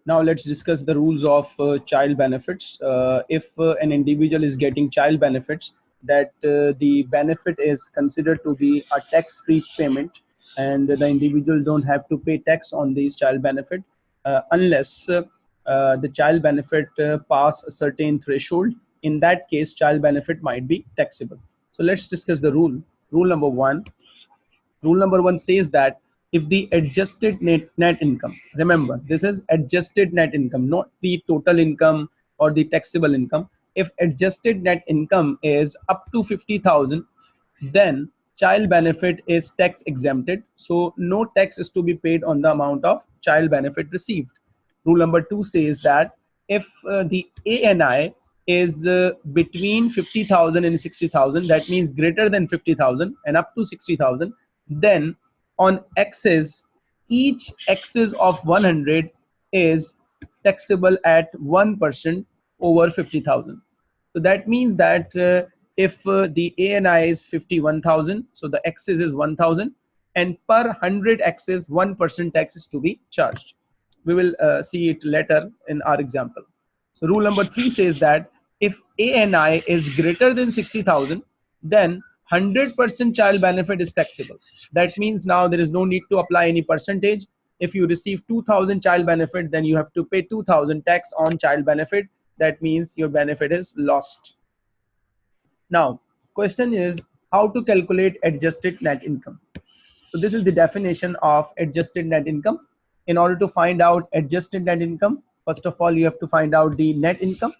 Now let's discuss the rules of child benefits. If an individual is getting child benefits, that the benefit is considered to be a tax-free payment, and the individual don't have to pay tax on these child benefit unless the child benefit pass a certain threshold. In that case, child benefit might be taxable. So let's discuss the rule. Rule number one. Rule number one says that if the adjusted net income, remember this is adjusted net income, not the total income or the taxable income. If adjusted net income is up to 50,000, then child benefit is tax exempted. So no tax is to be paid on the amount of child benefit received. Rule number two says that if the ANI is between 50,000 and 60,000, that means greater than 50,000 and up to 60,000, then on axis, each axis of 100 is taxable at 1% over 50,000. So that means that if the ANI is 51,000, so the axis is 1,000, and per 100 axis 1% tax is to be charged. We will see it later in our example. So rule number three says that if ANI is greater than 60,000, then 100% child benefit is taxable. That means now there is no need to apply any percentage. If you receive 2,000 child benefit, then you have to pay 2,000 tax on child benefit. That means your benefit is lost. Now, question is how to calculate adjusted net income. So this is the definition of adjusted net income. In order to find out adjusted net income, first of all, you have to find out the net income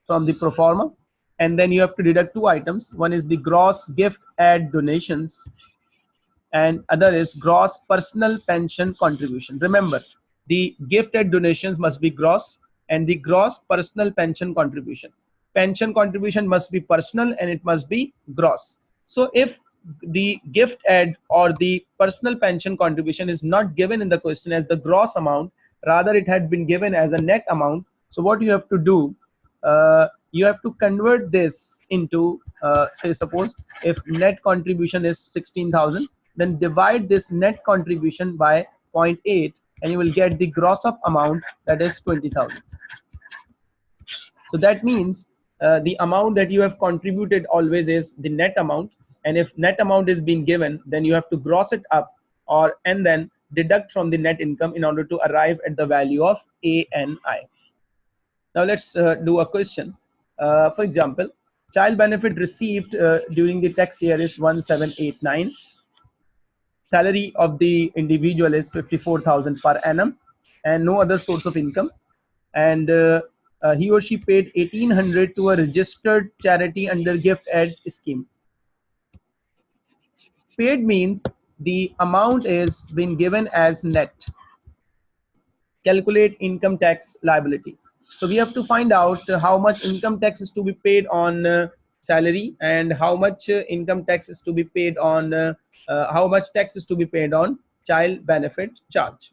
from the pro forma, and then you have to deduct two items. One is the gross gift add donations, and other is gross personal pension contribution. Remember, the gift add donations must be gross, and the gross personal pension contribution. Pension contribution must be personal and it must be gross. So if the gift add or the personal pension contribution is not given in the question as the gross amount, rather it had been given as a net amount. So what you have to do, you have to convert this into say suppose if net contribution is 16,000, then divide this net contribution by 0.8 and you will get the gross up amount, that is 20,000. So that means the amount that you have contributed always is the net amount, and if net amount is being given, then you have to gross it up and then deduct from the net income in order to arrive at the value of ANI. Now let's do a question. For example, child benefit received during the tax year is 1789. Salary of the individual is 54,000 per annum and no other source of income, and he or she paid 1,800 to a registered charity under gift aid scheme. Paid means the amount is being given as net. Calculate income tax liability. So we have to find out how much income tax is to be paid on salary and how much income tax is to be paid on how much tax is to be paid on child benefit charge.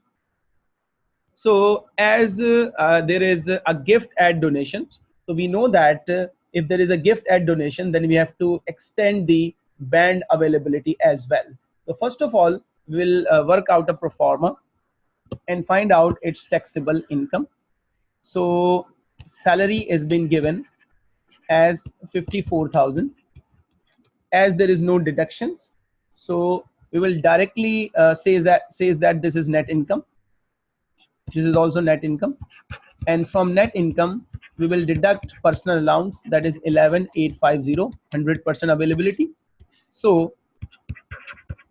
So as there is a gift add donation, so we know that if there is a gift add donation, then we have to extend the band availability as well. So first of all, we'll work out a pro forma and find out its taxable income. So salary is being given as 54,000. As there is no deductions, so we will directly says that this is net income. This is also net income, and from net income we will deduct personal allowance, that is 11,850, 100% availability. So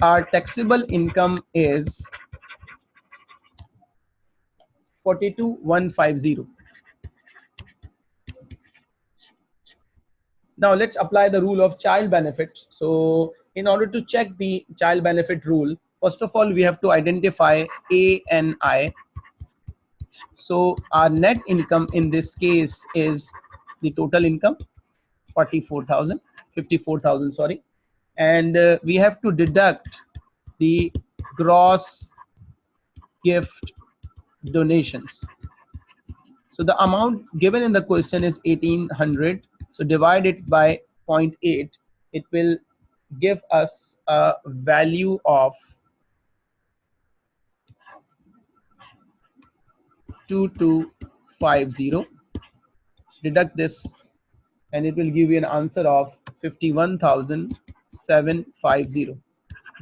our taxable income is 42,150. Now let's apply the rule of child benefit. So in order to check the child benefit rule, first of all we have to identify ANI. So our net income in this case is the total income 54,000 sorry, and we have to deduct the gross gift donations. So the amount given in the question is 1,800. So divide it by 0.8. It will give us a value of 2250. Deduct this and it will give you an answer of 51,750.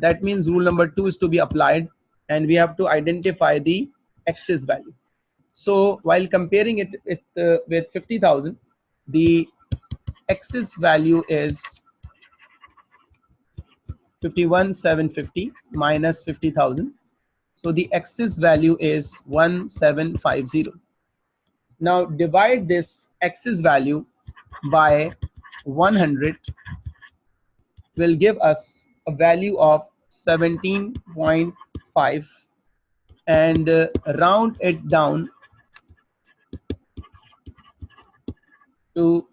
That means rule number 2 is to be applied and we have to identify the excess value. So while comparing it with 50,000, the excess value is 51,750 minus 50,000. So the excess value is 1,750. Now divide this excess value by 100 will give us a value of 17.5 and round it down to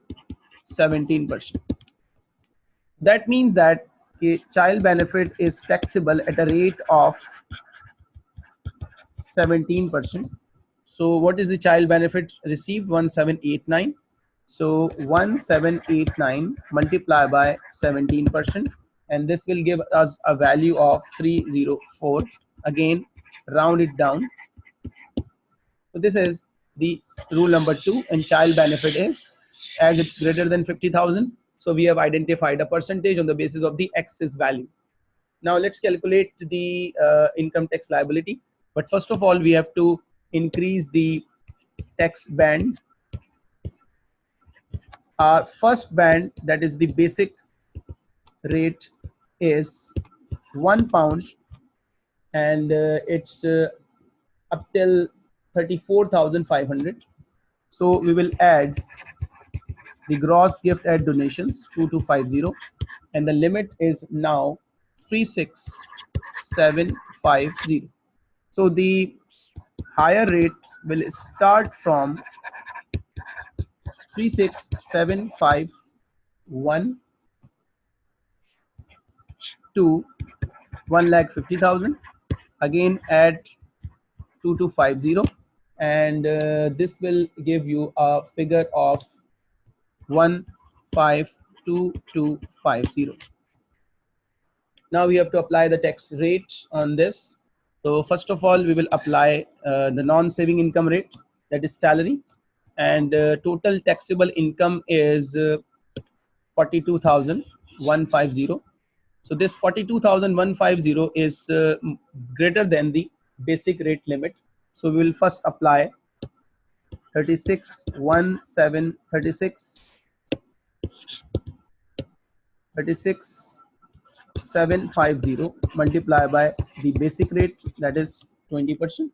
17%. That means that a child benefit is taxable at a rate of 17%. So what is the child benefit received? 1789. So 1789 multiplied by 17%, and this will give us a value of 304. Again, round it down. So this is the rule number 2, and child benefit is as it's greater than 50,000. So we have identified a percentage on the basis of the excess value. Now let's calculate the income tax liability. But first of all, we have to increase the tax band. Our first band, that is the basic rate, is £1, and it's up till 34,500. So we will add the gross gift at donations 2250, and the limit is now 36750. So the higher rate will start from 36751 to 1,50,000. Again add 2250, and this will give you a figure of 152250. Now we have to apply the tax rate on this. So first of all, we will apply the non-saving income rate, that is salary, and total taxable income is 42,150. So this 42,150 is greater than the basic rate limit. So we will first apply 36,750 multiplied by the basic rate, that is 20%,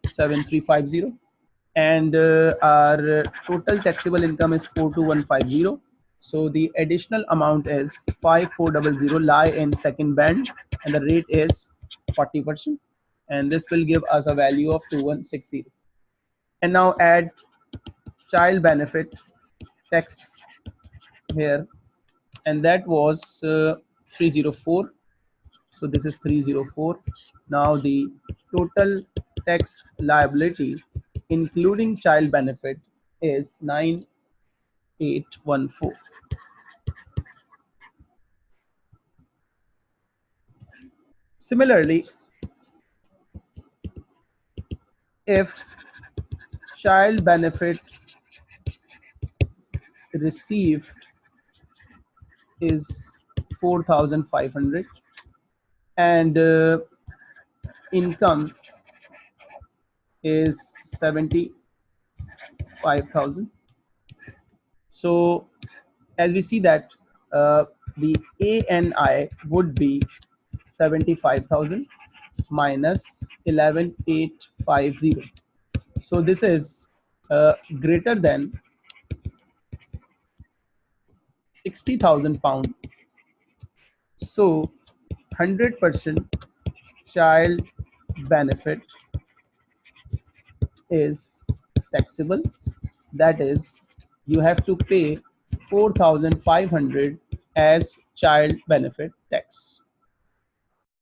7350, and our total taxable income is 42,150. So the additional amount is 5400 lie in second band, and the rate is 40%, and this will give us a value of 2160. And now add child benefit tax here, and that was 304. So this is 304. Now the total tax liability including child benefit is 9814. Similarly, if child benefit received is 4,500 and income is 75,000. So as we see that the ANI would be 75,000 minus 11,850. So this is greater than 60,000 pound. So 100% child benefit is taxable. That is, you have to pay 4,500 as child benefit tax.